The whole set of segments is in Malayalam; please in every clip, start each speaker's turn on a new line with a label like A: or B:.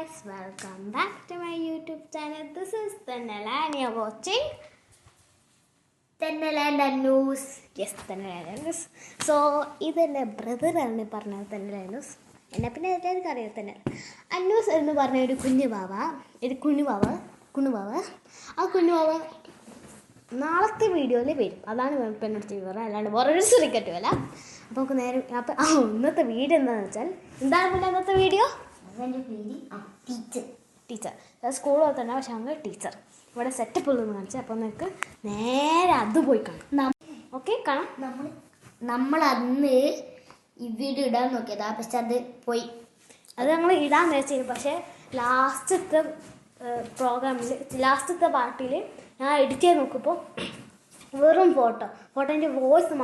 A: guys, welcome back to my YouTube channel. This is Tannela and you're watching Tannela and Annus. Yes, Tannela and Annus. So, this is my brother and Tannela and Annus. And I'm going to tell you Tannela. Annus is a Kunu Baba. It's Kunu Baba. A Kunu Baba. നാളത്തെ വീഡിയോയിൽ വരും. അതാണ് പെണ്ണെടുത്ത് വിവരം, അല്ലാണ്ട് വേറൊരു ശ്രമിക്കട്ടുമല്ല. അപ്പോൾ നമുക്ക് നേരെ ഇന്നത്തെ വീഡിയോ എന്താണെന്ന് വെച്ചാൽ, എന്താണ് പിന്നെ ഇന്നത്തെ വീഡിയോ? ടീച്ചർ സ്കൂളിൽ തന്നെ, പക്ഷെ അങ്ങനെ ടീച്ചർ ഇവിടെ സെറ്റപ്പ് ഉള്ളതെന്ന് കാണിച്ചാൽ. അപ്പോൾ നിങ്ങൾക്ക് നേരെ അത് പോയി കാണാം. ഓക്കെ, കാണാം.
B: നമ്മൾ അന്ന് ഈ വീഡിയോ ഇടാൻ നോക്കിയതാ, പക്ഷെ അത് പോയി.
A: അത് ഞങ്ങൾ ഇടാൻ വെച്ചു. പക്ഷേ ലാസ്റ്റത്തെ പ്രോഗ്രാമിൽ, ലാസ്റ്റത്തെ പാർട്ടിയിൽ ഞാൻ എഡിറ്റ് ചെയ്ത് നോക്കുമ്പോൾ വെറും ഫോട്ടോൻ്റെ വോയിസ്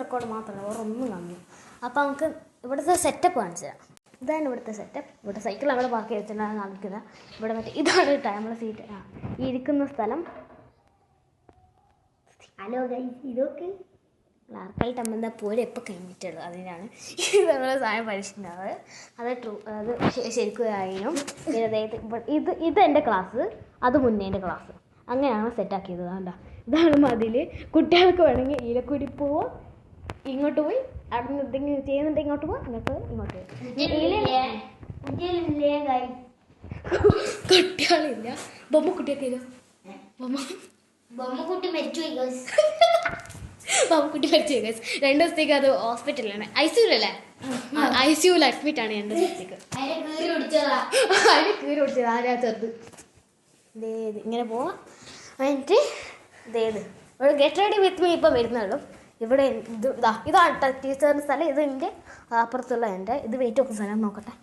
A: റെക്കോർഡ് മാത്രമാണ്, വേറെ ഒന്നും കാണില്ല. അപ്പോൾ നമുക്ക് ഇവിടുത്തെ സെറ്റപ്പ് കാണിച്ചു തരാം. ഇതാണ് ഇവിടുത്തെ സെറ്റപ്പ്. ഇവിടെ സൈക്കിൾ അവിടെ പാർക്ക് ചെയ്തിട്ടാണ് കാണിക്കുന്നത്. ഇവിടെ മറ്റേ ഇതാണ് നമ്മളെ സീറ്റ്, ഈ ഇരിക്കുന്ന സ്ഥലം.
B: ഹലോ ഗൈസ്, ഇതൊക്കെ
A: ആർക്കായിട്ട് അമ്മ എന്താ പോലെ എപ്പോൾ കഴിഞ്ഞിട്ടുള്ളൂ. അതിനാണ് നമ്മളെ സാധനം പഠിച്ചിട്ടുണ്ടാവുക. അത് ശരിക്കും ആയിരുന്നു. പിന്നെ അതായത് ഇത് എൻ്റെ ക്ലാസ്, അത് മുന്നേ എൻ്റെ ക്ലാസ്. അങ്ങനെയാണ് സെറ്റാക്കിയത്. വേണ്ട, ഇതാണ് മതിൽ. കുട്ടികൾക്ക് വേണമെങ്കിൽ ഇതിലെക്കൂടി പോവും, ഇങ്ങോട്ട് പോയി അവിടെ നിന്ന് എന്തെങ്കിലും ചെയ്യുന്നുണ്ടെങ്കിൽ ഇങ്ങോട്ട് പോകും, ഇങ്ങോട്ട് കുട്ടികളില്ല. ബൊമ്മക്കുട്ടിയൊക്കെ ഇല്ല.
B: ബൊമ്മക്കുട്ടി മരിച്ചുപോയി ഗൈസ്.
A: ബൊമ്മക്കുട്ടി മരിച്ചുപോയി ഗൈസ്. 2 ദിവസത്തേക്ക് അത് ഹോസ്പിറ്റലിലാണ്, ICU-ലല്ലേ, ICU-ൽ അഡ്മിറ്റാണ് 2 ദിവസത്തേക്ക്.
B: അതിന് കീറി പിടിച്ചത്
A: ആരാ ചെറുത്. ഇങ്ങനെ പോവാം. എന്നിട്ട് ഇവിടെ ഗെറ്റ് റെഡി വിത്ത് മീ ഇപ്പം വരുന്നുള്ളൂ. ഇവിടെ ഇതാണ് ടീച്ചറിൻ്റെ സ്ഥലം. ഇത് എൻ്റെ അപ്പുറത്തുള്ള എൻ്റെ ഇത് വെയിറ്റ് നോക്കുന്ന സ്ഥലം. നോക്കട്ടെ,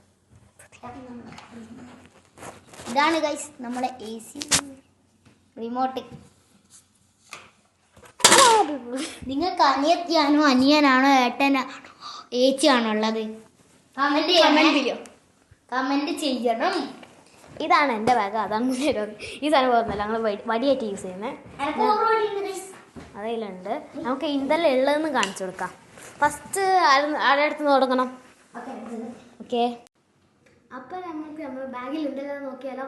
B: ഇതാണ് ഗൈസ് നമ്മളെ AC റിമോട്ട്. നിങ്ങൾക്ക് അനിയത്തിയാണോ, അനിയനാണോ, ഏട്ടനാണോ, ഏച്ചിയാണോ ഉള്ളത്? കമന്റ് ചെയ്യണം.
A: ഇതാണ് എൻ്റെ ബാഗ്, അതാണ് മുന്നേറുന്നത്. ഈ സാധനം പോകുന്നില്ല, ഞങ്ങൾ വടിയായിട്ട് യൂസ് ചെയ്യുന്നത്. അതിലുണ്ട്. നമുക്ക് എന്തെല്ലാം ഉള്ളതെന്ന് കാണിച്ചു കൊടുക്കാം. ഫസ്റ്റ് ആരുടെ അടുത്ത് തുടങ്ങണം? ഓക്കെ, അപ്പം നമ്മൾ ബാഗിൽ എന്തെല്ലാം നോക്കിയാലോ.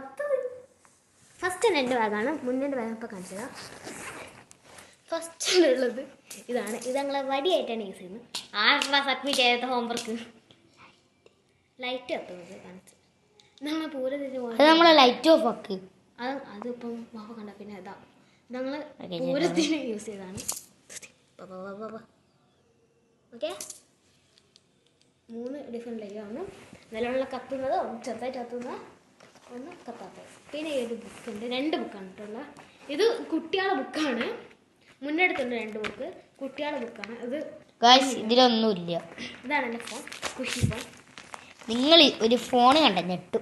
A: ഫസ്റ്റ് എൻ്റെ ബാഗാണ്, മുന്നേ ബാഗ് ഇപ്പോൾ കാണിച്ചത്. ഫസ്റ്റിലുള്ളത് ഇതാണ്. ഇത് ഞങ്ങൾ വടിയായിട്ടാണ് യൂസ് ചെയ്യുന്നത്. 6 ക്ലാസ് അഡ്മിറ്റ് ചെയ്യാത്ത ഹോംവർക്ക് ലൈറ്റ് കത്തുന്നത് കാണിച്ചു.
B: നമ്മളെ ലൈറ്റ് ഓഫ് ആക്കി.
A: അതിപ്പം വാവ കണ്ട പിന്നെ ഇതാ ഞങ്ങൾ പൂരത്തിന് യൂസ് ചെയ്തതാണ്. ഓക്കെ, 3 ഡിഫറെൻറ്റ് ലൈറ്റാണ്. നിലവിലുള്ള കത്തുന്നത്, ചെറുതായിട്ട് കത്തുന്നത്, ഒന്ന് കത്താത്തത്. പിന്നെ ഏത് ബുക്കുണ്ട്? 2 ബുക്കാണ് കേട്ടുള്ള. ഇത് കുട്ടികളുടെ ബുക്കാണ്. മുന്നെടുത്തുണ്ട് 2 ബുക്ക്, കുട്ടികളുടെ ബുക്കാണ്. ഇത്
B: ഇതിലൊന്നുമില്ല.
A: ഇതാണ് എൻ്റെ ഫോൺ, കുഷി ഫോൺ.
B: നിങ്ങൾ ഒരു ഫോൺ കണ്ട ഞെട്ടു.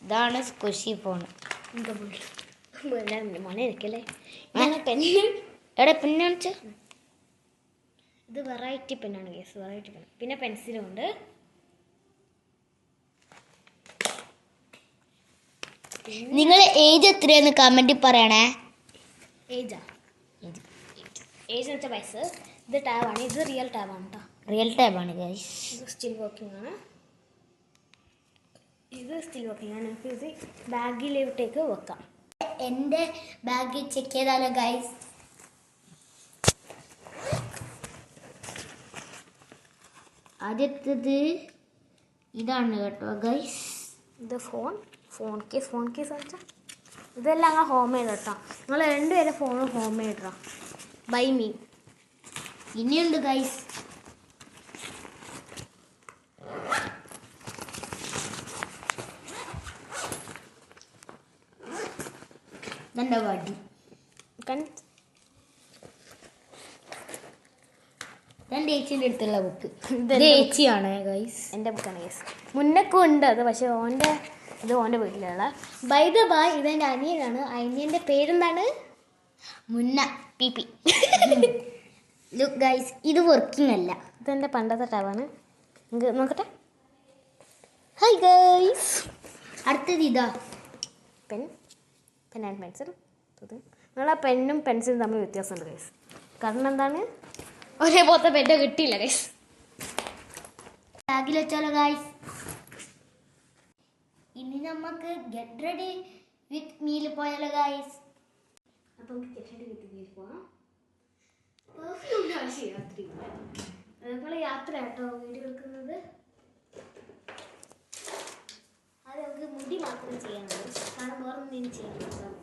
B: ഇതാണ് കുഷി ഫോൺ.
A: മോനെ ഇരിക്കല്ലേ.
B: എവിടെ പെണ്ണ് കാണിച്ച?
A: ഇത് വെറൈറ്റി പെണ്ണാണ് കേസ്, വെറൈറ്റി പെണ്ണ്. പിന്നെ പെൻസിലും ഉണ്ട്.
B: നിങ്ങൾ ഏജ് എത്രയെന്ന് കമന്റിൽ പറയണേ.
A: ഏജ് എന്ന് വെച്ചാൽ വയസ്സ്. ഇത് ടാബാണ്, ഇത് റിയൽ ടാബാണ് കേട്ടോ.
B: റിയൽ ടാബാണ് ഗൈസ്.
A: ഇത് സ്റ്റിൽ വർക്കിംഗ് ആണ്. ഇത് സ്റ്റിൽ വർക്കിംഗ് ആണ്. ഇത് ബാഗിലോട്ടേക്ക് വെക്കാം.
B: എൻ്റെ ബാഗ് ചെക്ക് ചെയ്താലോ ഗൈസ്? ആദ്യത്തേത് ഇതാണ് കേട്ടോ ഗൈസ്.
A: ഇത് ഫോൺ കേസ് വെച്ചാൽ ഇതെല്ലാം ഞങ്ങൾ ഹോം മെയ്ഡ് കേട്ടോ. നിങ്ങൾ 2 പേരെ ഫോണും ഹോം മെയ്ഡാ, ബൈ മീ.
B: ഇനിയുണ്ട് ഗൈസ്. ഇതെൻ്റെ വടി. ഇതെൻ്റെ ഏച്ചിൻ്റെ അടുത്തുള്ള ബുക്ക്. ഏച്ചിയാണ് ഗൈസ്,
A: എൻ്റെ ബുക്കാണ് ഗൈസ്. മുന്നൊക്കെ ഉണ്ട് അത്, പക്ഷേ ഓൻ്റെ വീട്ടിലുള്ള. ബൈ ദ ബായ്, ഇതെൻ്റെ അനിയനാണ്. അനിയൻ്റെ പേരെന്താണ്?
B: മുന്ന PP. ലുക്ക് ഗൈസ്, ഇത് വർക്കിംഗ് അല്ല.
A: ഇതെൻ്റെ പണ്ടത്തെ ടാബാണ്. നോക്കട്ടെ. Hi guys.
B: അടുത്തത് ഇതാ
A: പെൻ ആൻഡ് പെൻസിൽ. നിങ്ങളാ പെന്നും പെൻസിലും തമ്മിൽ വ്യത്യാസമുണ്ട് ഗൈസ്. കാരണം എന്താണ്, ഒരേപോലത്തെ പെൻ്റെ കിട്ടിയില്ല ഗൈസ്.
B: ബാഗിൽ വെച്ചാലോ ഗൈസ്? ഇനി നമുക്ക് ഗെറ്റ് റെഡി വിത്ത് മീൽ പോയാലോ ഗൈസ്?
A: അപ്പം നമുക്ക് ഗെറ്റ് റെഡി വിത്ത് മീൽ പോവാം. പെർഫ്യൂമിൻ്റെ ആവശ്യം യാത്രയില്ല. നമ്മൾ യാത്ര കേട്ടോ വീഡിയോ എടുക്കുന്നത്. അത് നമുക്ക് മുടി മാത്രം ചെയ്യാനുള്ളൂ, കാരണം വേറെ ഒന്നും ചെയ്യാൻ.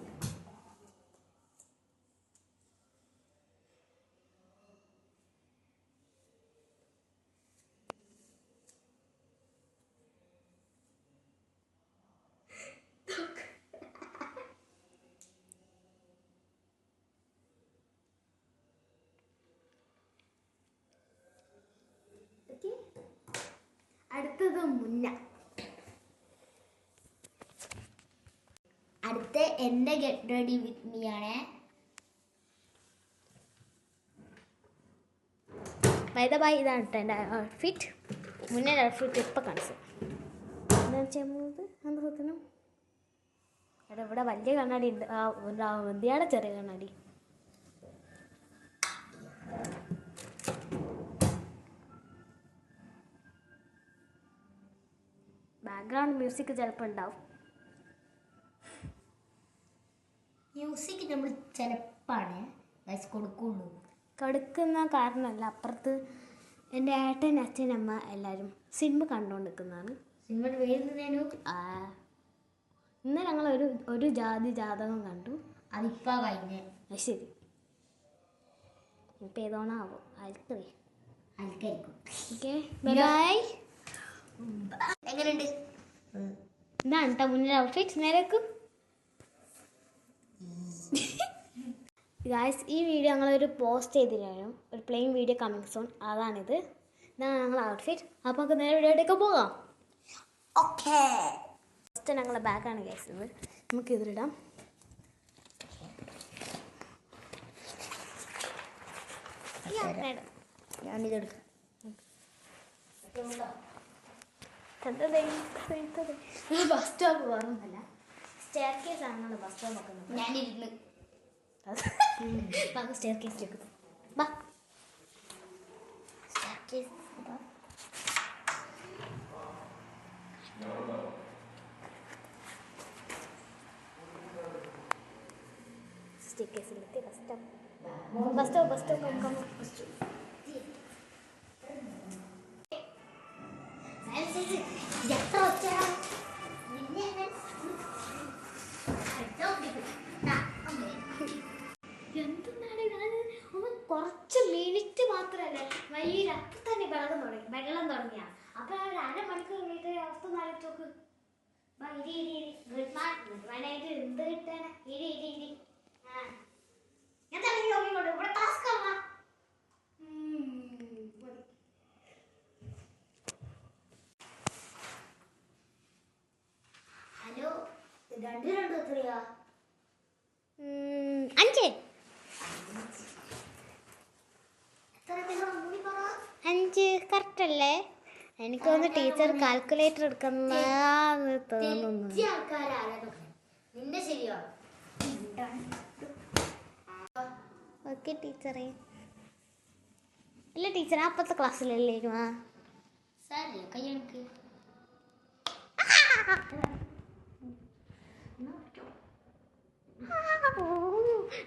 A: അടുത്തത് മുന്ന.
B: അടുത്ത എൻ്റെ ഗെറ്റ് റെഡി വിത്ത് മീ ആണ്.
A: വൈദബായി ഇതാണ് കേട്ടോ എൻ്റെ ഔട്ട്ഫിറ്റ്. മുന്നേ ഔട്ട്ഫിറ്റ് ഇപ്പം കാണിച്ചു. എന്താണ് ചെയ്യാൻ പോകുന്നത്? എന്താ സത്യം എടാ, ഇവിടെ വലിയ കണ്ണാടി ഉണ്ട്. എന്തിയാണ് ചെറിയ കണ്ണാടി? ബാക്ക്ഗ്രൗണ്ട് മ്യൂസിക് ചിലപ്പോൾ ഉണ്ടാവും.
B: മ്യൂസിക് നമ്മൾ ചിലപ്പാണ് ഗൈസ് കൊടുക്കുള്ളൂ.
A: കൊടുക്കുന്ന കാരണമല്ല, അപ്പുറത്ത് എൻ്റെ ഏട്ടൻ അച്ഛനമ്മ എല്ലാവരും സിനിമ കണ്ടുകൊണ്ടിരിക്കുന്നതാണ്.
B: സിനിമയുടെ പേരുന്നതിനു
A: ഇന്ന് ഞങ്ങൾ ഒരു ജാതകം കണ്ടു.
B: അതിപ്പാ കഴിഞ്ഞ്.
A: അത് ശരി, ഇപ്പം ഏതോണാവോ ആർക്കറിയാം.
B: ആൾക്കായിരിക്കും.
A: Okay bye.
B: എങ്ങനെയുണ്ട്?
A: ഇതാണ് കേട്ടോ മുന്നിൽ ഔട്ട്ഫിറ്റ്. നേരേക്കും ഗായ്സ്, ഈ വീഡിയോ ഞങ്ങളൊരു പോസ്റ്റ് ചെയ്തില്ലായിരുന്നു, ഒരു പ്ലെയിൻ വീഡിയോ കമ്മിങ് സോൺ. അതാണിത്. ഇതാണ് ഞങ്ങൾ ഔട്ട്ഫിറ്റ്. അപ്പോൾ നമുക്ക് നേരെ വീഡിയോയിലേക്ക് പോകാം.
B: ഓക്കെ.
A: ഫസ്റ്റ് ഞങ്ങളുടെ ബാഗാണ് ഗൈസ് ഇത്. നമുക്ക് ഇതിലിടാം.
B: ഞാനിതെടുക്കാം.
A: ബസ് സ്റ്റോപ്പ് വേറൊന്നുമല്ല, സ്റ്റെയർ കേസ് ആണ് ഞങ്ങൾ ബസ് സ്റ്റോപ്പ് നോക്കുന്നത്.
B: ഞാനിരുന്ന്
A: സ്റ്റെയർ കേസിലേക്ക് ബാ. സ്റ്റെയർ കേസിലെത്തി. ബസ് സ്റ്റോപ്പ്
B: എത്ര ഒച്ച
A: എന്താണ് കുറച്ച് മിനിറ്റ് മാത്രമല്ലേ വലിയ അപ്പം തന്നെ വെള്ളം തുടങ്ങിയ. അപ്പൊ ഒരു അരമണിക്കൂർ കഴിഞ്ഞിട്ട് അവസ്ഥ നാലോക്ക്. Good morning. എന്ത് കിട്ടാനാ? ഇരി ഞാൻ തന്നെ നോക്കിക്കോട്ടെ. ഇവിടെ ടാസ്ക് ആവാ.
B: ഹലോ, രണ്ട് എത്രയാ?
A: 5.
B: എത്ര കൂടി പറ.
A: 5 കറക്റ്റ് അല്ലേ? എനിക്ക് തോന്നുന്നു ടീച്ചർ കാൽക്കുലേറ്റർ എടുക്കുന്നതാന്ന് തോന്നുന്നു.
B: നിന്റെ ശരിയാണ്.
A: ഓക്കെ ടീച്ചറേ. ഇല്ല ടീച്ചർ, അപ്പത്തെ ക്ലാസ്സിലല്ലേ?
B: സാരില്ല, കയ്യണക്ക്.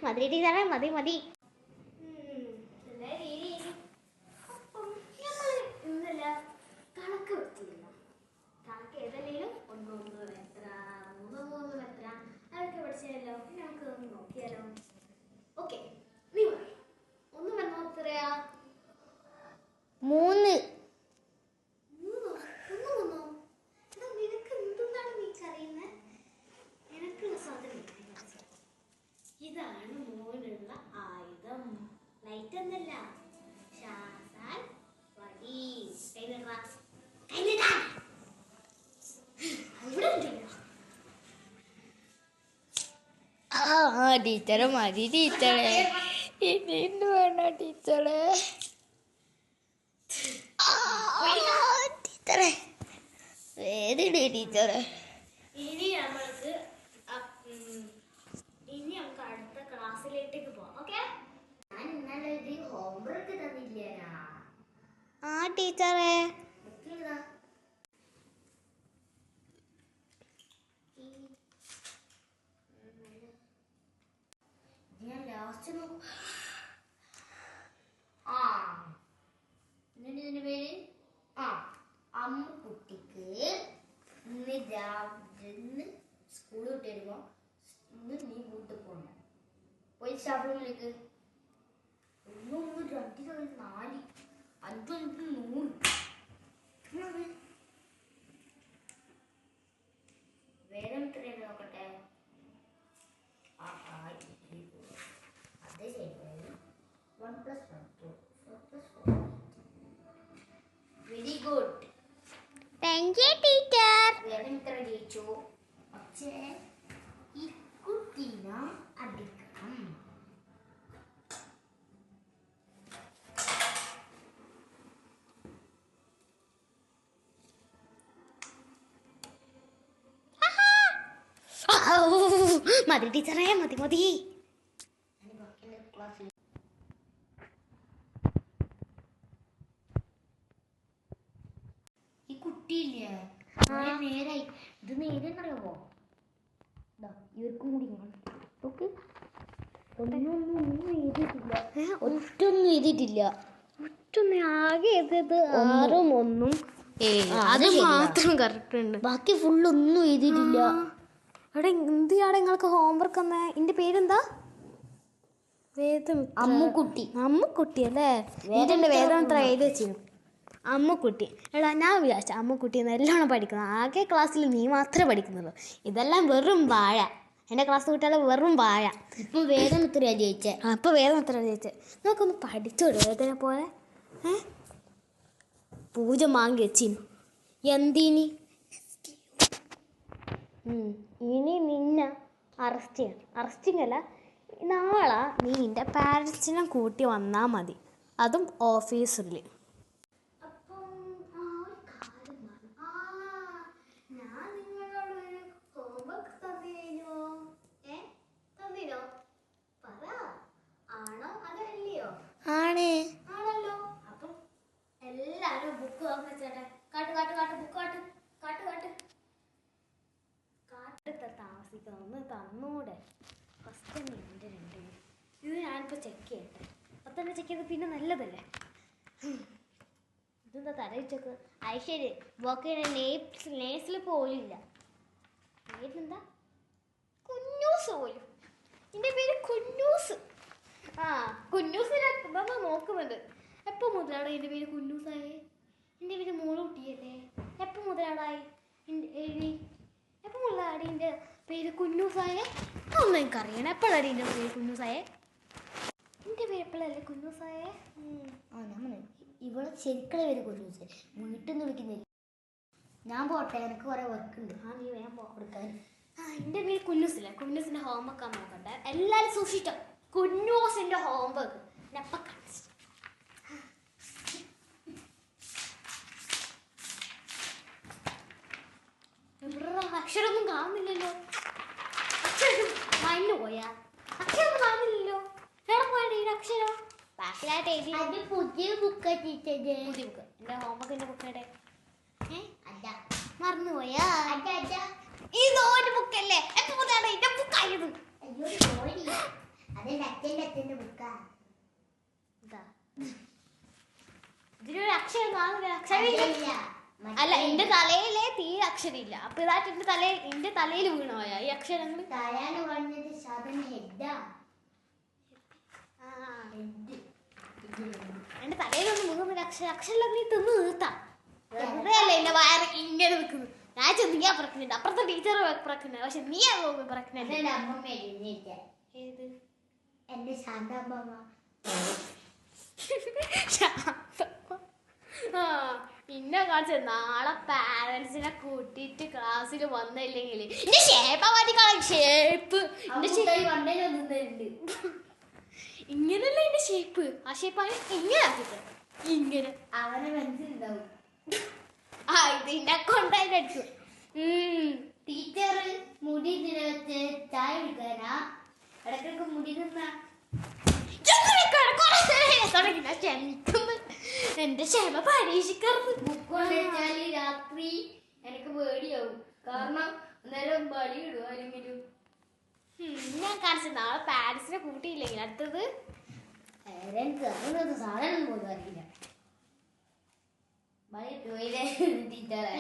A: മതി ടീച്ചറേ, മതി. ഇന്നല്ല കണക്ക് വെച്ചില്ല. കണക്ക് ഏതല്ലേലും 1 1 എത്ര, 3 3 എത്ര, അതൊക്കെ പഠിച്ചല്ലോ. നമുക്ക് ഒന്ന് നോക്കിയാലോ? ഓക്കെ, നീ പറ. 1 വന്നോ എത്രയാ?
B: 3.
A: 1 വന്നോ? നിനക്ക് എന്തെന്നാണ് നീ അറിയുന്നത്? എനിക്കുള്ള സാധനം ഇതാണ്. മോനുള്ള ആയുധം. ലൈറ്റ് എന്നല്ല, ശാസാൻ വടി.
B: ടീച്ചറെ മതി ടീച്ചറെ. ഇനി വേണ്ട ടീച്ചറെ. ടീച്ചറെ വേദന ടീച്ചറെ.
A: ഇനി നമുക്ക് അടുത്ത ക്ലാസ്സിലേക്ക് പോവാം. ഓക്കെ?
B: ഞാൻ ഇന്നലെ ഒരു ഹോംവർക്ക് തന്നില്ലേനാ?
A: ആ ടീച്ചറേ.
B: ആ എന്നിട്ട് ഇതിന്റെ പേര് ആ അമ്മുക്കുട്ടിക്ക് ഇന്ന് രാവിലെ സ്കൂൾ വിട്ട് വരുമ്പോ ഇന്ന് നീ വീട്ടിൽ പോകണ്ട പോയി സ്റ്റാഫ്റൂമിലേക്ക് 1 2 4 5 100 വേദം എത്രയാണ് നോക്കട്ടെ അതെ ശരിയായി 1 + 1 2 4 + 4 very good
A: thank you teacher.
B: വേദം ഇത്ര ജയിച്ചു. പക്ഷേ ഈ കുട്ടീനെ അടിക്കണം.
A: മതി ടീച്ചറേ, മതി മതി.
B: ഈ കുട്ടിയില്ലേ നേരായി ഇത് നേരെന്നറിയാമോ? ഇവർക്കും കൂടി ഒറ്റൊന്നും എഴുതിയിട്ടില്ല.
A: ഒറ്റൊന്നും ആകെ എഴുതിയത് 6 1 അത് മാത്രം കറക്റ്റ് ഉണ്ട്.
B: ബാക്കി ഫുള്ളൊന്നും എഴുതിയിട്ടില്ല.
A: എടാ എന്തിയാടെ നിങ്ങൾക്ക് ഹോംവർക്ക് തന്നെ? എൻ്റെ പേരെന്താ?
B: അമ്മുക്കുട്ടി.
A: അമ്മുക്കുട്ടി അല്ലേ? ഇതിൻ്റെ വേദം എത്ര എഴുതി വെച്ചിരുന്നു? അമ്മുക്കുട്ടി. എടാ ഞാൻ വിചാരിച്ച അമ്മുക്കുട്ടി നല്ലോണം പഠിക്കുന്നു. ആകെ ക്ലാസ്സിൽ നീ മാത്രമേ പഠിക്കുന്നുള്ളൂ. ഇതെല്ലാം വെറും വാഴ. എൻ്റെ ക്ലാസ് കുട്ടികളെ വെറും വാഴ.
B: ഇപ്പം വേദം എത്രയാ ജയിച്ചേ?
A: അപ്പോൾ വേദം എത്ര ജയിച്ചേ? നമുക്കൊന്ന് പഠിച്ചോളൂ വേദനെ പോലെ. പൂജ വാങ്ങി വെച്ചിരുന്നു. എന്തിനി? ഇനി നിന്നെ അറസ്റ്റ് ചെയ്യണം. അറസ്റ്റിംഗ് അല്ല, നാളെ നീ നിൻ്റെ പാരൻസിനെ കൂട്ടി വന്നാൽ മതി, അതും ഓഫീസിൽ.
B: ആണ്.
A: ആണല്ലോ. അപ്പം എല്ലാരും ബുക്ക് വാങ്ങിച്ചേട്ടെ. കാട്ട് കാട്ട് കാട്ട് ബുക്ക് കാട്ട് കാട്ട് കാട്ട് കാട്ടത്തെ താമസിക്കുന്ന തന്നൂടെ. ഫസ്റ്റ് തന്നെ എൻ്റെ 2 ഇത് ഞാനിപ്പോൾ ചെക്ക് ചെയ്യട്ടെ. അപ്പം തന്നെ ചെക്ക് ചെയ്ത് പിന്നെ നല്ലതല്ലേ. ഇതെന്താ തലയിച്ചൊക്കെ ഐശ്വര്യ ബോക്കയുടെ നേഴ്സിൽ പോലില്ല. പേരെന്താ? കുഞ്ഞൂസ് പോലും. എൻ്റെ പേര് കുഞ്ഞൂസ്. കുഞ്ഞൂസിനെ നോക്കുന്നുണ്ട്. എപ്പോൾ മുതലാടാ എൻ്റെ പേര് കുഞ്ഞൂസായേ? എൻ്റെ പേര് മോളൂട്ടിയല്ലേ? എപ്പോൾ മുതലാടായി എഴുതി? എപ്പോൾ മുതലാടി എൻ്റെ പേര് കുഞ്ഞൂസായേ? അതൊന്നും എനിക്കറിയണം. എപ്പോഴാടി എൻ്റെ പേര് കുഞ്ഞൂസായേ? എൻ്റെ പേര് എപ്പോഴല്ലേ കുഞ്ഞൂസായേ?
B: ഇവിടെ ശരിക്കുള്ള പേര് കുഞ്ഞൂസ്. വീട്ടിൽ നിന്ന് വിളിക്കുന്നില്ല. ഞാൻ പോട്ടെ, എനിക്ക് കുറേ വർക്ക് ഉണ്ട്.
A: നീ വേഗം കൊടുക്കാൻ. എൻ്റെ പേര് കുഞ്ഞൂസില്ലേ? കുഞ്ഞൂസിൻ്റെ ഹോംവർക്ക് ആണ് നോക്കട്ടെ. എല്ലാവരും സൂക്ഷിച്ചോ. കുഞ്ഞൂസിൻ്റെ ഹോംവർക്ക് എപ്പം കാണിച്ചു. അക്ഷരമൊന്നും കാണുന്നില്ലല്ലോ. അക്ഷരം മഞ്ഞു പോയാ? അക്ഷരമൊന്നും കാണുന്നില്ലല്ലോ. എവിടെ പോയാ ഈ അക്ഷരം? ബാക്കിലായിട്ട് എഴുതി.
B: പുതിയ ബുക്ക്
A: പുതിയ ബുക്ക്. എൻ്റെ ഹോംവർക്കിൻ്റെ ബുക്കേടെ മറന്നുപോയാ? ഇത് ഒരു ബുക്കല്ലേ? എപ്പോ മുതലാണ് ഇതിന്റെ ബുക്കായത്? ഇതിലൊരു അക്ഷരം കാണുന്നില്ല. അക്ഷരമില്ല. അല്ല, എന്റെ തലയിലെ തീരെ അക്ഷരമില്ല. അപ്പൊ ഇതായിട്ട് എന്റെ തലയിൽ വീണു പോയാ ഈ അക്ഷരങ്ങൾ. എന്റെ തലയിലൊന്നും വീഴുന്നില്ല. അക്ഷരം നീ തിന്ന് തീർത്താ. വെറുതെ അല്ലേ എന്റെ വയറ് ഇങ്ങനെ നിൽക്കുന്നു. ഞാൻ നീയാ പ്രഗ്നന്റ്, അപ്പുറത്തെ ടീച്ചർ പ്രഗ്നന്റ്. പക്ഷെ നീയാ പ്രഗ്നന്റ്. ഏത്?
B: എന്റെ ശാന്തമ്മ.
A: പിന്നെ കാണിച്ച നാളെ പാരന്റ്സിനെ കൂട്ടിയിട്ട് ക്ലാസ്സിൽ വന്നില്ലെങ്കിൽ ഇങ്ങനല്ല എന്റെ ഷേപ്പ്. ആ ഷേപ്പാണ് ഇങ്ങനെ ആക്കിട്ട് ഇങ്ങനെ
B: അവനെ മനസ്സിലുണ്ടാവും.
A: ഇതിനെ കൊണ്ടടിച്ചു.
B: ടീച്ചർ മുടി വെച്ച് ചായ എടുക്കാനാ ഇടയ്ക്കൊക്കെ മുടി നിന്നാ
A: എന്റെ ക്ഷമ പരീക്ഷിക്കരുത്.
B: ബുക്ക് വെച്ചാല് രാത്രി എനിക്ക് പേടിയാവും. കാരണം അന്നേരം ബലി ഇടും ആരെങ്കിലും.
A: ഞാൻ കാണിച്ചു നാളെ പാരീസിനെ കൂട്ടിയില്ലെങ്കിൽ അടുത്തത്
B: എനിക്ക് അങ്ങനത്തെ സാധനം പോലും അറിയില്ല.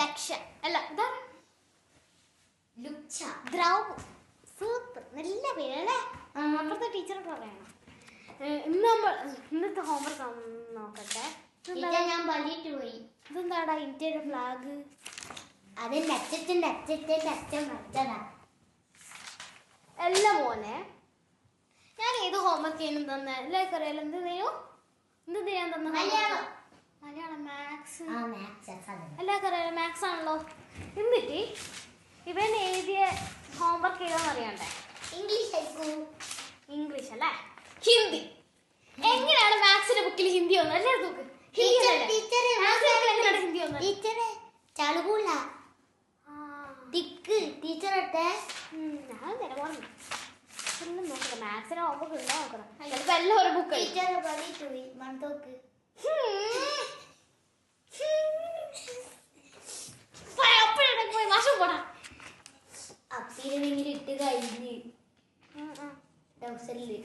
A: ലക്ഷ്യ അല്ല ഇതാ
B: ലുച്ച
A: ദ്രൗ സൂപ്പർ നല്ല പേരല്ലേ. അപ്പുറത്തെ ടീച്ചറൊക്കെ പറയണം. ഇന്നത്തെ ഹോംവർക്ക് നോക്കട്ടെ.
B: ഞാൻ പള്ളിയിട്ട് പോയി.
A: ഇതെന്താടാ ഇന്ത്യയുടെ ഫ്ലാഗ്?
B: അതിന്റെ അച്ഛൻ്റെ അച്ഛൻ വരച്ചതാ.
A: എല്ലാം മോനെ ഞാൻ ഏത് ഹോംവർക്ക് ചെയ്യുന്നു തന്നെ എല്ലാവർക്കും അറിയാലോ. എന്ത് ചെയ്യാൻ തന്നെ മലയാളം മാത്സ് എല്ലാവർക്കും അറിയാലോ. മാത്സ് ആണല്ലോ. എന്നിട്ട് ഇവൻ എഴുതിയ ഹോംവർക്ക് ചെയ്താന്ന് അറിയണ്ടേ? ഇംഗ്ലീഷ് അല്ലേ? ഹിന്ദി. എങ്ങനെയാണ് മാത്സിന്റെ ബുക്കിൽ ഹിന്ദി വന്നത്? എല്ലാവരും നോക്ക്. ഹിന്ദി വന്നത് ഞാൻ നിലവാറുണ്ട് നോക്കണം. മാത്സിന് ഹോംവർക്ക് ഉണ്ടോ നോക്കണം. ചിലപ്പോ എല്ലാവരും ബുക്ക് പോയി മാസം പോടാ.
B: അപ്പീരെങ്കിലും ഇട്ട് കഴിഞ്ഞ് ഡൗസറില്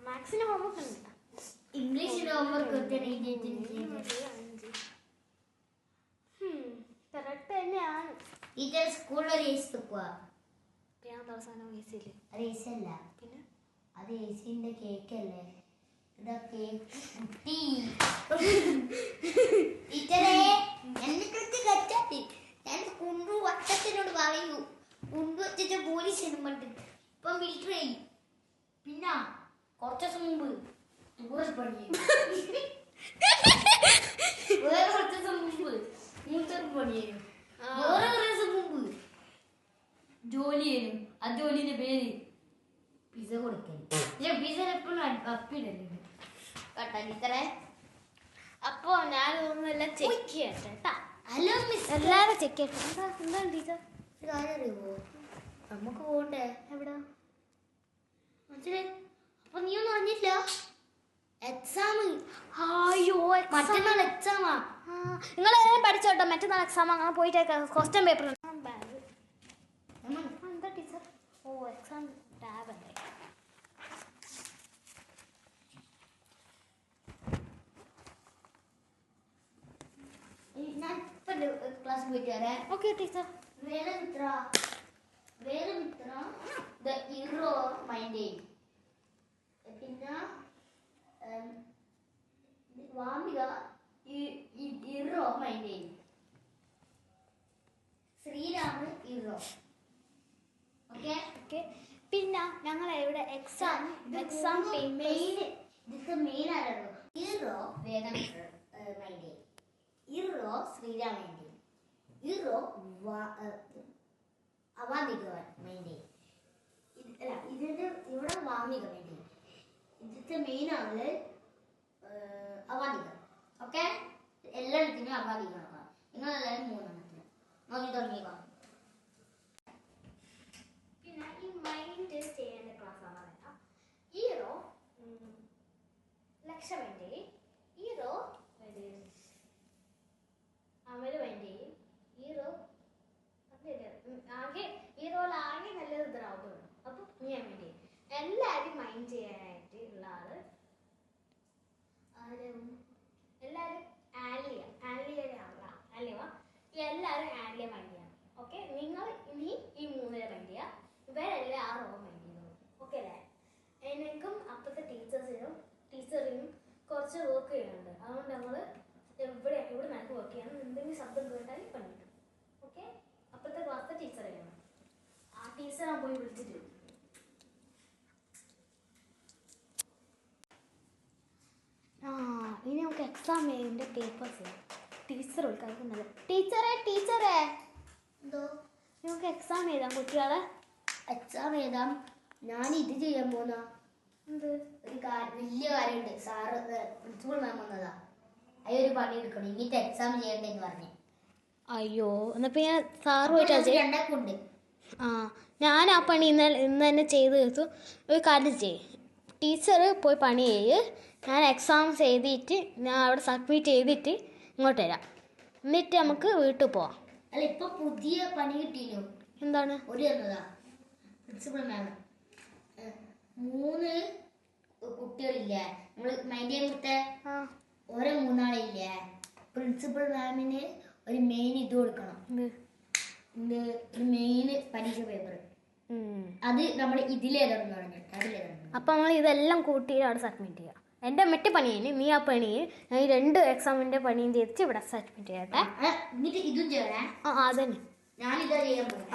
A: മാത്സിന് ഹോംവർക്ക് ഉണ്ട്.
B: ഇംഗ്ലീഷിന് ഹോംവർക്ക്
A: കറക്റ്റ് തന്നെയാണ്.
B: ടീച്ചർ സ്കൂളിൽ ഒരു ഏസി തുക്കുക.
A: അവസാനം ഏസിയില്
B: അത് ഏസി അല്ല,
A: പിന്നെ
B: അത് ഏസിന്റെ കേക്കല്ലേ. ഇതാ കേക്ക് കുട്ടി. ടീച്ചറെ എന്നെ കുറിച്ച് കച്ചാത്തി ഞാൻ കുണ്ടു വട്ടത്തിനോട് പറയൂ. കുണ്ടു വച്ചിട്ട് പോലീസിനും പണ്ട് ഇപ്പൊ മിലിറ്ററി. പിന്നെ കുറച്ച് ദിവസം മുമ്പ് വേറെ കുറച്ച് ദിവസം മുമ്പ് മൂത്തൊരു പണിയായിരുന്നു. വേറെ കുറേ ദിവസം മുമ്പ് ജോലി ചെയ്യും. ആ ജോലിന്റെ പേര് പിസ കൊടുക്കൽ. ഞാൻ പിസ എപ്പോഴും അപ്പിടല്ലേ കേട്ടാ ടീച്ചറെ.
A: അപ്പോ ഞാൻ ഒന്നെല്ലാം ചെക്ക് ചെയ്യട്ടെ കേട്ടാ.
B: ഹലോ മിസ്,
A: എല്ലാരും ചെക്ക് ചെയ്യട്ടെ. എന്താണ് ടീച്ചർ?
B: ഒരു കാര്യം അറിയുമോ? നമുക്ക് പോകണ്ടേ?
A: എവിടാ
B: മനസ്സിലായി? അപ്പൊ നീ ഒന്നും അറിഞ്ഞില്ല? എക്സാം.
A: അയ്യോ
B: മറ്റന്നാൾ എക്സാമാ.
A: നിങ്ങൾ പഠിച്ചോട്ടോ. മറ്റന്നാൾ എക്സാം അങ്ങനെ പോയിട്ട് ക്വസ്റ്റ്യൻ പേപ്പർ. എന്താ ടീച്ചർ? ഓ എക്സാം ടാബ് അല്ലേ?
B: ഞാൻ ഇപ്പൊ ക്ലാസ് പോയിട്ട് വരാം.
A: Okay teacher.
B: വേറെ മിത്ര ദ ഹീറോ മൈൻഡ്. പിന്നെ Vamika hero mind. Sriram hero. Okay
A: okay. പിന്നെ ഞങ്ങൾ ഇവിടെ എക്സാം
B: മെയിൻ ഇതിന്റെ മെയിൻ ആരോ ഹീറോ വേഗം mind. Hero Sriram mind. Hero അവാമിക മൈൻഡ്. അല്ല ഇതിന്റെ ഇവിടെ വാമിക മൈൻഡ്. ഇതിന്റെ മെയിൻ ആള് അവാമിക. ഓക്കെ എല്ലായിടത്തിനും അവാമിക നോക്കാം. നിങ്ങളെല്ലാവരും മൂന്നെണ്ണത്തിന് നോക്കി തുടങ്ങിക്കോ.
A: പിന്നെ ഈ മൈൻഡ് ചെയ്യേണ്ട ക്ലാസ് ആണ് പറയാം. ഹീറോ ലക്ഷ്യം വേണ്ടി, ഹീറോ അമല് വേണ്ടി, ഹീറോ ആകെ ഹീറോയിലാകെ നല്ലത് ഇതാവുള്ളൂ. അപ്പൊ ഞാൻ വേണ്ടി എല്ലാരും മൈൻഡ് ചെയ്യാനായിട്ട് ഉള്ള ആള് എല്ലാരും ആലിയുടെ ആളാ അല്ലയോ? എല്ലാരും ആലിയ മൈൻഡ് ചെയ്യണം. ഓക്കെ നിങ്ങൾ ഇനി ഈ മൂന്നിലെ മൈൻഡ് ചെയ്യാം. ഇവരെല്ലാം ആ റോ മൈൻഡ് ചെയ്യുന്നു. ഓക്കെ അല്ലേ? എനിക്കും അപ്പോഴത്തെ ടീച്ചറിനും കുറച്ച് വർക്ക് ചെയ്യാനുണ്ട്. അതുകൊണ്ട് നമ്മൾ എവിടെ നമുക്ക് വർക്ക് ചെയ്യണം. എന്തെങ്കിലും ശബ്ദം കേട്ടാൽ പണി കിട്ടും. ഓക്കെ അപ്പോഴത്തെ ക്ലാസ്സിലെ ടീച്ചർ ചെയ്യണം. ആ ടീച്ചർ ഞാൻ പോയി വിളിച്ചിട്ട് ഇനി നമുക്ക് എക്സാം ചെയ്യുന്നതിൻ്റെ പേപ്പേഴ്സ് ചെയ്യാം. ടീച്ചർ വിളിക്കുന്നത് ടീച്ചറേ
B: എന്തോ
A: നമുക്ക് എക്സാം എഴുതാം കുട്ടികളെ.
B: എക്സാം എഴുതാം. ഞാൻ ഇത് ചെയ്യാൻ പോന്ന
A: എന്ത്
B: ഒരു വലിയ കാര്യമുണ്ട്. സാറ് പ്രിൻസിപ്പൾ മാം വന്നതാ. അതൊരു പണി എടുക്കണം. ഇനിത്തെ എക്സാം ചെയ്യണ്ടെന്ന് പറഞ്ഞു.
A: അയ്യോ എന്നപ്പോ ഞാൻ സാറ് പോയിട്ട്
B: രണ്ടാക്കുണ്ട്.
A: ഞാൻ ആ പണി ഇന്ന് തന്നെ ചെയ്ത് തീർത്തു. ഒരു കാര്യം ചെയ്യും, ടീച്ചർ പോയി പണി ചെയ്യ്. ഞാൻ എക്സാംസ് എഴുതിയിട്ട് ഞാൻ അവിടെ സബ്മിറ്റ് ചെയ്തിട്ട് ഇങ്ങോട്ട് വരാം. എന്നിട്ട് നമുക്ക് വീട്ടിൽ പോവാം.
B: അല്ല ഇപ്പൊ പുതിയ പണി കിട്ടിയല്ലോ.
A: എന്താണ്?
B: ഒരു എന്നതാ പ്രിൻസിപ്പൽ മാം 3 കുട്ടികളില്ലേ നമ്മള് മൈൻഡ് ചെയ്യാൻ കൊടുത്ത ഓരോ 3 ആളില്ലേ. പ്രിൻസിപ്പൽ മാമിന് ഒരു മെയിൻ ഇത് കൊടുക്കണം. ഒരു മെയിൻ പരീക്ഷ പേപ്പർ. അത് നമ്മൾ ഇതിലേതാണ് പറഞ്ഞിട്ട് അതിലേതാണ്.
A: അപ്പൊ നമ്മൾ ഇതെല്ലാം കൂട്ടി അവിടെ സബ്മിറ്റ് ചെയ്യാം. എൻ്റെ മറ്റേ പണിയാണ് നീ ആ പണി ഞാൻ ഈ 2 എക്സാമിന്റെ പണിയും ചെയ്തിട്ട് ഇവിടെ സബ്മിറ്റ് ചെയ്യട്ടെ.
B: എന്നിട്ട് ഇതും ചെയ്യണേ.
A: അതന്നെ
B: ഞാനിതാ ചെയ്യാൻ പോകും.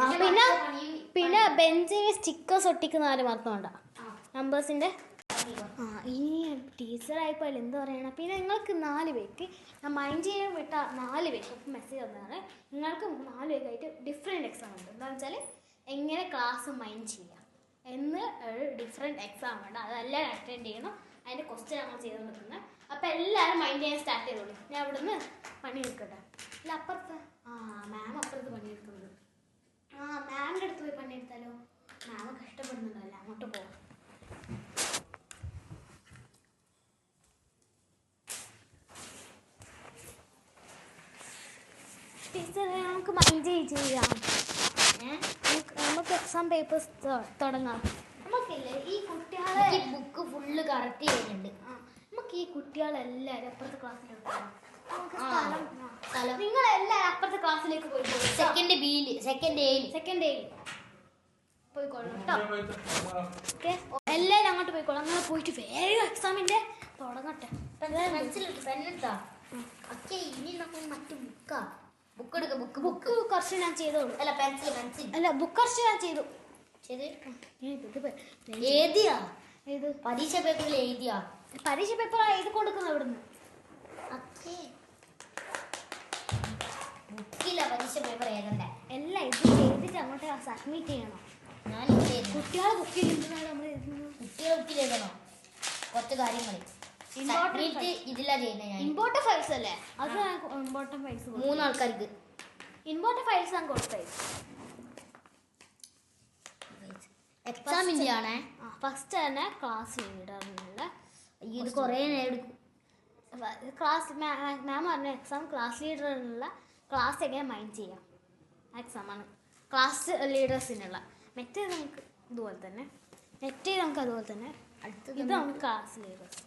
A: പിന്നെ ബെഞ്ചിന് സ്റ്റിക്കേഴ്സ് ഒട്ടിക്കുന്ന ആരും മറന്നുകൊണ്ട നമ്പേഴ്സിന്റെ. ഇനി ടീച്ചറായപ്പോൾ എന്ത് പറയണം. പിന്നെ നിങ്ങൾക്ക് 4 പേർക്ക് ഞാൻ മൈൻഡ് ചെയ്യാൻ വിട്ട 4 പേർക്ക് മെസ്സേജ് വന്നതാണ്. നിങ്ങൾക്ക് 4 പേർക്കായിട്ട് ഡിഫറെൻറ്റ് എക്സാം ഉണ്ട്. എന്താണെന്ന് വെച്ചാൽ എങ്ങനെ ക്ലാസ് മൈൻഡ് ചെയ്യാം എന്ന് ഒരു ഡിഫറെൻറ്റ് എക്സാം ഉണ്ട്. അതെല്ലാം അറ്റൻഡ് ചെയ്യണം. അതിൻ്റെ ക്വസ്റ്റ്യൻ ഞങ്ങൾ ചെയ്തുകൊണ്ടിരിക്കുന്നത്. അപ്പോൾ എല്ലാവരും മൈൻഡ് ചെയ്യാൻ സ്റ്റാർട്ട് ചെയ്തോളൂ. ഞാൻ അവിടുന്ന് പണി എടുക്കട്ടെ. ഇല്ല അപ്പുറത്ത് മാം അപ്പുറത്ത് പണി എടുക്കുന്നത്. മാമിൻ്റെ അടുത്ത് പോയി പണി എടുത്താലോ? മാം കഷ്ടപ്പെടുന്നുണ്ടല്ലോ. അങ്ങോട്ട് പോകാം. ടീച്ചറെ നമുക്ക് മൈൻഡ് ചെയ്യാം. നമുക്ക് എക്സാം പേപ്പേഴ്സ് തുടങ്ങാം. നമുക്കില്ലേ ഈ കുട്ടികളെ
B: ബുക്ക് ഫുള്ള് കറക്റ്റ് ചെയ്യുന്നുണ്ട്.
A: നമുക്ക് ഈ കുട്ടികളെല്ലാവരും അപ്പുറത്തെ ക്ലാസ്സിലേക്ക് പോകാം. നിങ്ങളെല്ലാവരും അപ്പുറത്തെ ക്ലാസ്സിലേക്ക് പോയിട്ട് സെക്കൻഡ് എയിൽ പോയിക്കോളൂ കേട്ടോ. ഓക്കെ എല്ലാവരും അങ്ങോട്ട് പോയിക്കോളാം. അങ്ങനെ പോയിട്ട് വേഗം എക്സാമിൻ്റെ തുടങ്ങട്ടെ.
B: പെണ്ണെടുത്താ ഇനി നമുക്ക് മറ്റു ബുക്ക്
A: കുറച്ച് ഞാൻ ചെയ്തോളൂ.
B: അല്ല പെൻസിൽ
A: അല്ല ബുക്ക് കുറച്ച് ഞാൻ ചെയ്തു.
B: എഴുതിയാ ഇത് പരീക്ഷ പേപ്പറിൽ എഴുതിയാ?
A: പരീക്ഷ പേപ്പർ എഴുതി കൊടുക്കുന്ന ഇവിടുന്ന്.
B: ബുക്കില്ല പരീക്ഷ പേപ്പർ എഴുതണ്ടേ.
A: എല്ലാം ഇത് ചെയ്തിട്ട് അങ്ങോട്ട് സബ്മിറ്റ് ചെയ്യണം.
B: ഞാൻ
A: കുട്ടികളെ ബുക്കിൽ നമ്മൾ
B: കുട്ടികളെ ബുക്കിൽ എഴുതണം കുറച്ച് കാര്യങ്ങൾ. ഇതിലാ ചെയ്യുന്നത്.
A: ഇമ്പോർട്ടന്റ് ഫയൽസ് അല്ലേ? അത് ഇമ്പോർട്ടന്റ് ഫയൽസ്
B: 3 ആൾക്കാർക്ക്
A: ഇമ്പോർട്ടന്റ് ഫയൽസ് ഞാൻ കൊടുത്തത്.
B: എക്സാമിൻ്റെ ആണേ.
A: ഫസ്റ്റ് തന്നെ ക്ലാസ് ലീഡറിനുള്ള
B: ഇത് കുറേ നേരം എടുക്കും.
A: ക്ലാസ് മാം പറഞ്ഞ എക്സാം ക്ലാസ് ലീഡറിനുള്ള ക്ലാസ് എങ്ങനെ മൈൻഡ് ചെയ്യാം എക്സാമാണ്. ക്ലാസ് ലീഡേഴ്സിനുള്ള മറ്റേ നമുക്ക് ഇതുപോലെ തന്നെ അതുപോലെ തന്നെ ഇത് നമുക്ക് ക്ലാസ് ലീഡേഴ്സ്.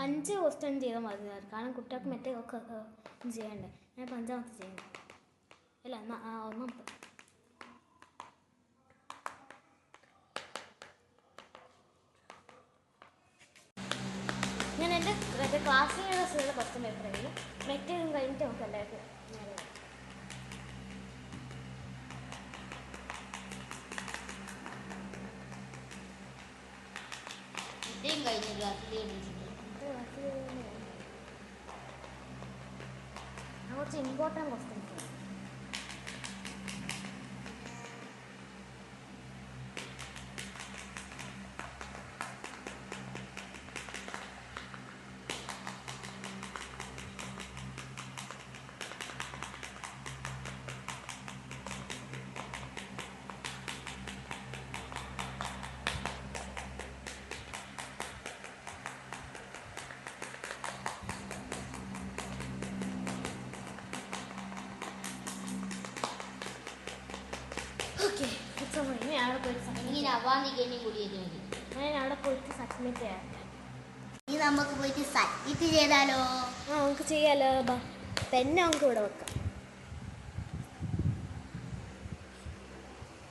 A: അഞ്ച് ക്വസ്റ്റ്യൻ ചെയ്താൽ മതി. കാരണം കുട്ടികൾക്ക് മറ്റേ ഒക്കെ ചെയ്യണ്ടേ. ഞാൻ 5ാമത്തെ ചെയ്യണ്ടേ. അല്ല 1ാമത്തെ. ഞാൻ എൻ്റെ ക്ലാസ് ലീഡേഴ്സിലുള്ള ക്വസ്റ്റ്യൻ പേപ്പർ എഴുതി. മറ്റേതും കഴിഞ്ഞിട്ട് നമുക്ക് എല്ലാവർക്കും കുറച്ച് ഇമ്പോർട്ടൻറ്റ് ക്വസ്റ്റ്യൻസ്. ഞാൻ അവിടെ പോയിട്ട് സബ്മിറ്റ് ചെയ്യാം.
B: ഇനി നമുക്ക് പോയിട്ട് സബ്മിറ്റ് ചെയ്താലോ?
A: നമുക്ക് ചെയ്യാലോ. പെന്നെ നമുക്ക് ഇവിടെ വെക്കാം.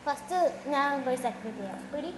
A: ഫസ്റ്റ് ഞാൻ പോയി സബ്മിറ്റ് ചെയ്യാം. പിടി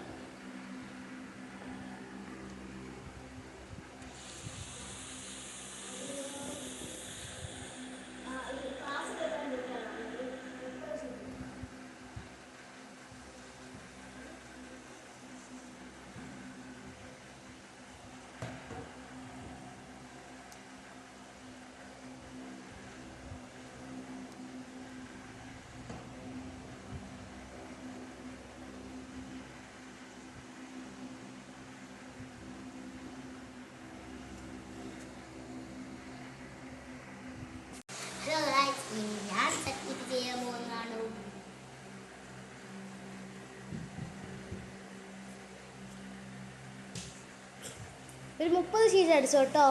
A: ഒരു 30 ഷീറ്റ് അടിച്ചോ കേട്ടോ.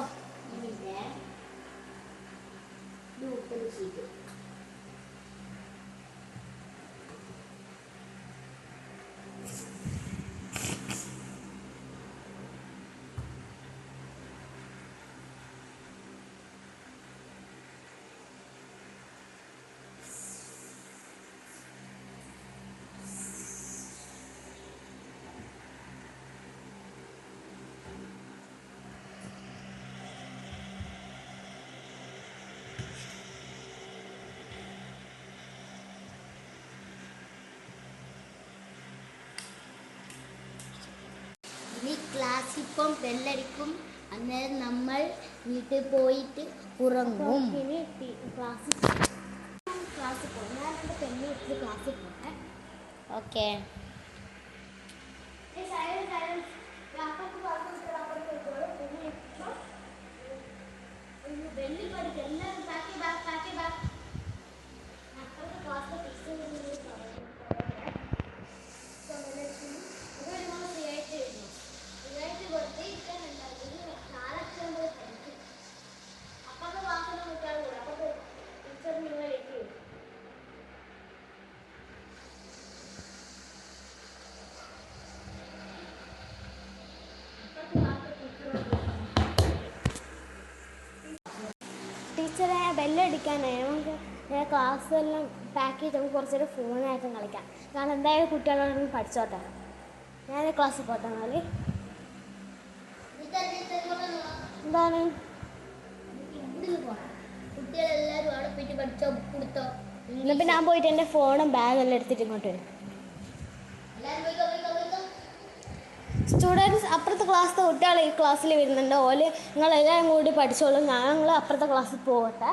B: ഇനി ക്ലാസ് ഇപ്പം ബെല്ലടിക്കും. അന്നേരം നമ്മൾ വീട്ടിൽ പോയിട്ട് ഉറങ്ങും.
A: ഇനി ക്ലാസ്സിൽ പോകും. ഞാൻ എൻ്റെ പെണ്ണ് വെച്ച് ക്ലാസ്സിൽ പോട്ടെ.
B: ഓക്കെ.
A: ടീച്ചറെ ബെല്ലടിക്കാനായി നമുക്ക് ക്ലാസ്സെല്ലാം പാക്ക് ചെയ്ത് നമുക്ക് കുറച്ചൊരു ഫോണായിട്ടും കളിക്കാം. കാരണം എന്തായാലും കുട്ടികളോടൊന്ന് പഠിച്ചോട്ടെ. ഞാൻ ക്ലാസ്സിൽ പോട്ടെ. എന്നാൽ എന്താണ്
B: കുട്ടികളെല്ലാരും അവിടെ പോയിട്ട് പഠിച്ചോ, ബുക്ക് കൊടുത്തോ.
A: എന്നിട്ട് ഞാൻ പോയിട്ട് എൻ്റെ ഫോണും ബാഗെല്ലാം എടുത്തിട്ട് ഇങ്ങോട്ട് വരും. സ്റ്റുഡൻസ് അപ്പുറത്തെ ക്ലാസ്സിലെ കുട്ടികൾ ഈ ക്ലാസ്സിൽ വരുന്നുണ്ട്. ഓല് നിങ്ങളെല്ലാവരും കൂടി പഠിച്ചോളൂ. ഞങ്ങൾ അപ്പുറത്തെ ക്ലാസ്സിൽ പോകട്ടെ.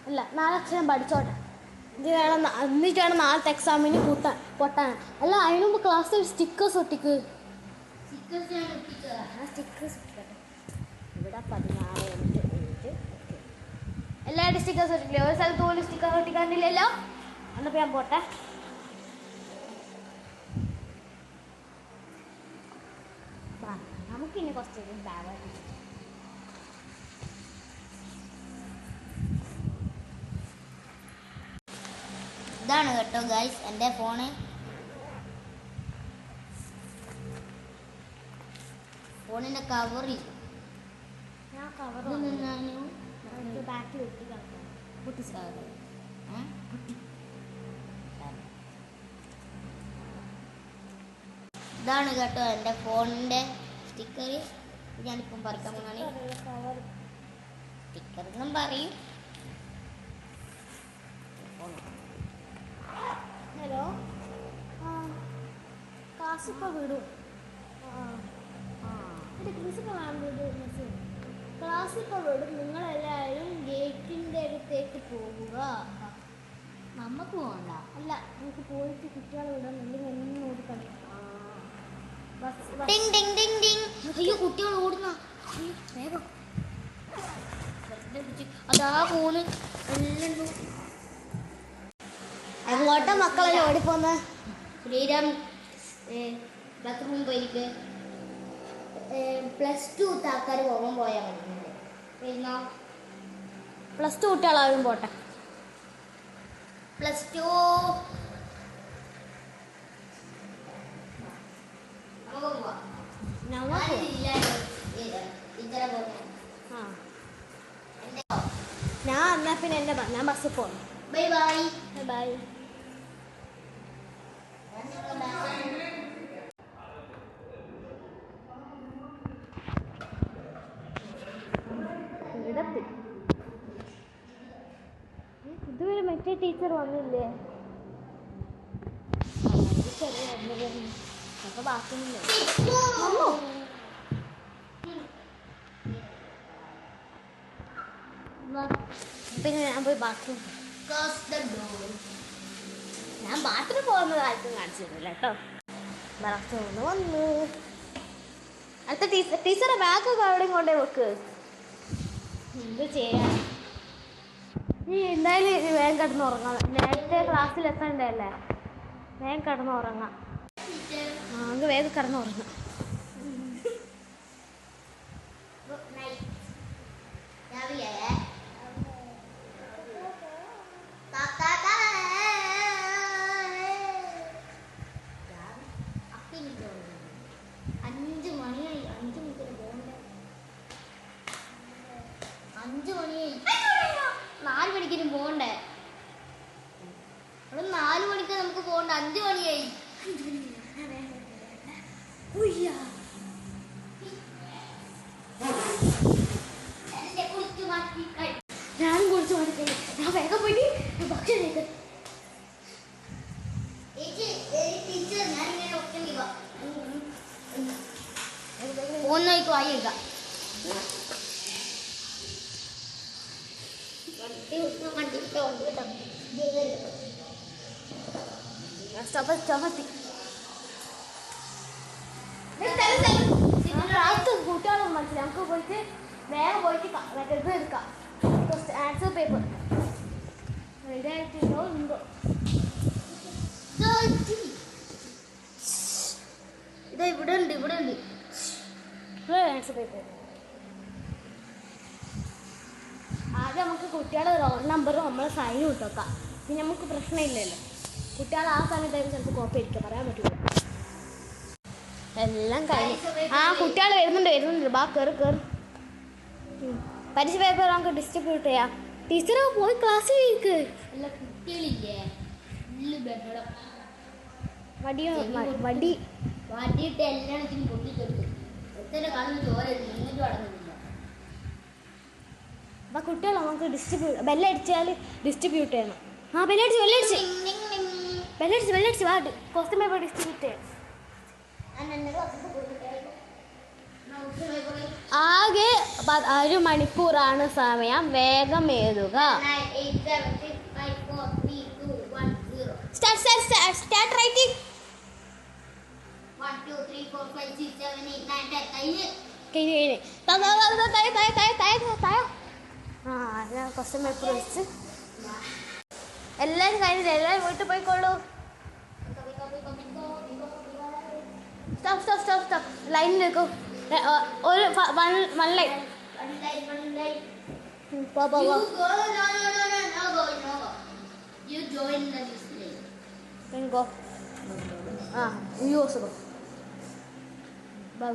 A: അല്ല, 4 അക്ഷരം പഠിച്ചോട്ടെ. എന്നിട്ട് വേണം നാളത്തെ എക്സാമിന് പൊട്ടാൻ. അല്ല, അതിന് മുമ്പ് ക്ലാസ്സിൽ സ്റ്റിക്കേഴ്സ് ഒട്ടിക്ക്. സ്റ്റിക്കേഴ്സ് ഒട്ടിക്കട്ടെ. ഇവിടെ 16 മിനിറ്റ്. എല്ലാവരും സ്റ്റിക്കേഴ്സ് ഒട്ടിക്കില്ലേ? ഒരു സ്ഥലത്ത് പോലും സ്റ്റിക്കർ ഒട്ടിക്കാനില്ലല്ലോ. എന്നപ്പോൾ ഞാൻ പോട്ടെ. നമുക്കിനി കുറച്ച് ബാഗ്
B: ഇതാണ് കേട്ടോ ഗൈസ് എൻ്റെ ഫോണ്. ഫോണിൻ്റെ കവറിൽ
A: ഞാൻ കവർ ബാക്കിൽ ഒട്ടിക്കാം.
B: ഇതാണ് കേട്ടോ എൻ്റെ ഫോണിൻ്റെ സ്റ്റിക്കർ. ഞാനിപ്പം പറിക്കാൻ പോകുന്നതാണ്. സ്റ്റിക്കർ എന്നും പറയും.
A: ഹലോ, ക്ലാസ് ഇപ്പോൾ വിടും. ക്ലാസ് ഇപ്പോൾ വിടും. നിങ്ങളെല്ലാവരും ഗേറ്റിൻ്റെ അടുത്തേക്ക് പോകുക.
B: നമുക്ക് പോകണ്ട.
A: അല്ല, നമുക്ക് പോയിട്ട് കുട്ടികളെ വിടാൻ അല്ലെങ്കിൽ എന്നും ഓടി കളിക്കാം.
B: ടിങ് ടിങ് ടിങ് ടിങ്. അയ്യോ, കുട്ടികൾ ഓടുന്ന വേഗം. അതാ ഫോണ് എല്ലാം.
A: എങ്ങോട്ടാ മക്കളെല്ലാം ഓടിപ്പോന്ന്?
B: ശ്രീരാം ബാത്റൂം പോയിരിക്ക്. +2 ആൾക്കാർ പോകാൻ പോയാൽ മതി.
A: +2 കുട്ടികളാവും പോട്ടെ.
B: +2
A: ഞാൻ എന്നാ പിന്നെ ഞാൻ ബസ്സിൽ പോകുന്നു.
B: Bye bye
A: bye. ഇതുവരെ മറ്റേ ടീച്ചർ വന്നില്ലേ? അപ്പൊ ബാക്കിയൊന്നുമില്ല. പിന്നെ ഞാൻ പോയി ബാത്റൂം. ഞാൻ ബാത്റൂം പോകുന്ന കാലത്തും കാണിച്ചിരുന്നില്ല കേട്ടോ. ബാത്റൂമിൽ വന്നു. അടുത്ത ടീച്ചറെ ബാഗൊക്കെ അവിടെയും കൊണ്ടേ വെക്ക്. എന്ത് ചെയ്യാൻ? നീ എന്തായാലും വേഗം കിടന്ന് ഉറങ്ങാം. നേരത്തെ ക്ലാസ്സിൽ എത്തണ്ടല്ലേ? വേഗം കിടന്ന് ഉറങ്ങാം. നമുക്ക് വേഗം കിടന്ന് ഉറങ്ങാം. കൂട്ടുകാരും മനസ്സിലായി. നമുക്ക് പോയിട്ട് വേഗം പോയിട്ട് ഇത് എടുക്കാം. ആൻസർ പേപ്പർ റെഡി ആയിട്ടുണ്ടോ ഉണ്ടോ?
B: ഇതാ ഇവിടെ ഉണ്ട്
A: ആൻസർ പേപ്പർ. ആദ്യം നമുക്ക് കുട്ടികളുടെ റോൾ നമ്പറും നമ്മളെ സൈനും ഇട്ടേക്കാം. പിന്നെ നമുക്ക് പ്രശ്നമില്ലല്ലോ. കുട്ടികൾ ആ സമയത്തായാലും ചിലപ്പോൾ കോപ്പി അടിക്കാം, പറയാൻ പറ്റില്ല. എല്ലാം കഴിഞ്ഞു. കുട്ടികൾ വരുന്നുണ്ട്. ബാ കയറി. പരീക്ഷ പേപ്പർ നമുക്ക് ഡിസ്ട്രിബ്യൂട്ട് ചെയ്യാം. ടീച്ചറെ പോയി ക്ലാസ്സിൽ ഇരിക്ക്.
B: അല്ല കുട്ടികളില്ലേ
A: വടി
B: വടിയിട്ട് എല്ലാത്തിനും പൊട്ടിച്ചെടുത്തു. എത്ര കാണുന്ന ചോര നിന്നിട്ട് അടങ്ങുന്നില്ല.
A: അപ്പം കുട്ടികൾ നമുക്ക് ബെല്ലടിച്ചാൽ ഡിസ്ട്രിബ്യൂട്ട് ചെയ്യണം. ബെല്ലടിച്ച് വാ ക്വസ്റ്റ്യൻ പേപ്പർ ഡിസ്ട്രിബ്യൂട്ട് ചെയ്യണം. ആകെ 1 മണിക്കൂറാണ് സമയം. വേഗം എഴുതുക. Start writing.
B: 1 2 3 4 5 6 7 8 9 10
A: കഴിഞ്ഞ് ഞാൻ ക്വസ്റ്റ്യൻ പേപ്പർ വെച്ച് എല്ലാവരും കഴിഞ്ഞില്ല. എല്ലാവരും വീട്ടിൽ പോയിക്കോളൂ. സ്റ്റോപ്പ്. ലൈനിൽ നിൽക്കും. ഒരു 1 ലൈൻ. പോ.
B: You join the display.
A: Then go. You also go. Bye.